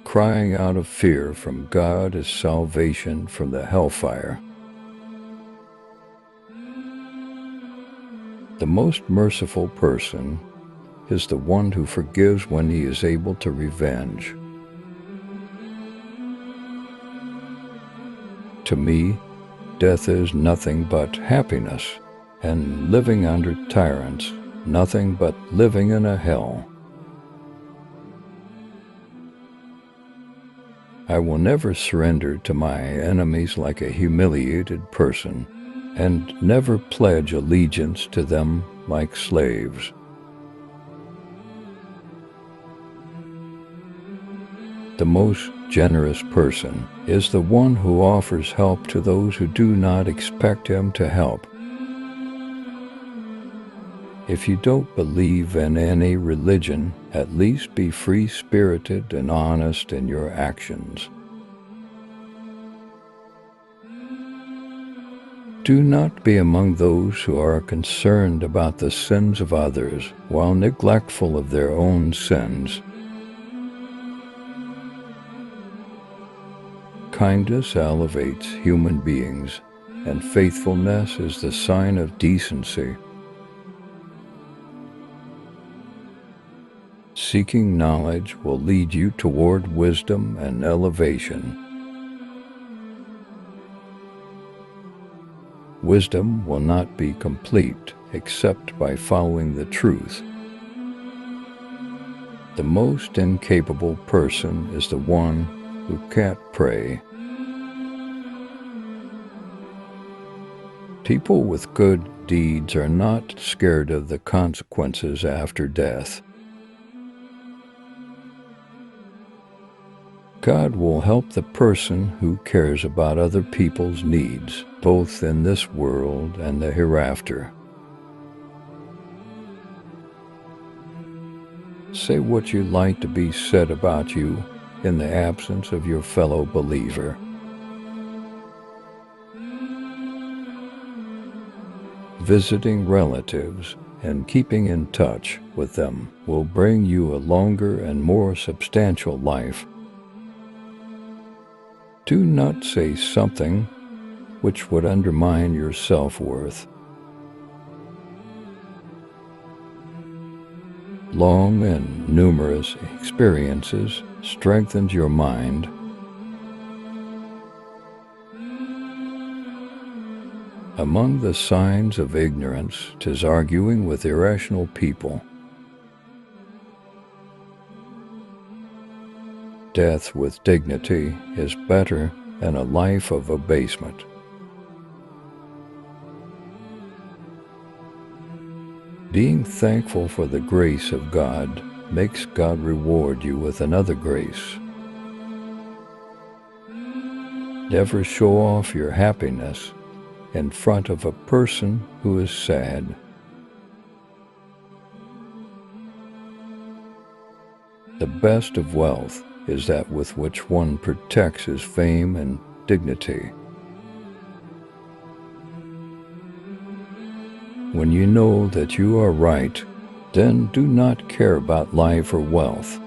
Crying out of fear from God is salvation from the hellfire. The most merciful person is the one who forgives when he is able to revenge. To me, death is nothing but happiness, and living under tyrants, nothing but living in a hell. I will never surrender to my enemies like a humiliated person, and never pledge allegiance to them like slaves. The most generous person is the one who offers help to those who do not expect him to help. If you don't believe in any religion, at least be free-spirited and honest in your actions. Do not be among those who are concerned about the sins of others while neglectful of their own sins. Kindness elevates human beings, and faithfulness is the sign of decency. Seeking knowledge will lead you toward wisdom and elevation. Wisdom will not be complete except by following the truth. The most incapable person is the one who can't pray. People with good deeds are not scared of the consequences after death. God will help the person who cares about other people's needs, both in this world and the hereafter. Say what you like to be said about you in the absence of your fellow believer. Visiting relatives and keeping in touch with them will bring you a longer and more substantial life. Do not say something which would undermine your self-worth. Long and numerous experiences strengthens your mind. Among the signs of ignorance 'tis arguing with irrational people. Death with dignity is better than a life of abasement. Being thankful for the grace of God makes God reward you with another grace. Never show off your happiness in front of a person who is sad. The best of wealth is that with which one protects his fame and dignity. When you know that you are right, then do not care about life or wealth.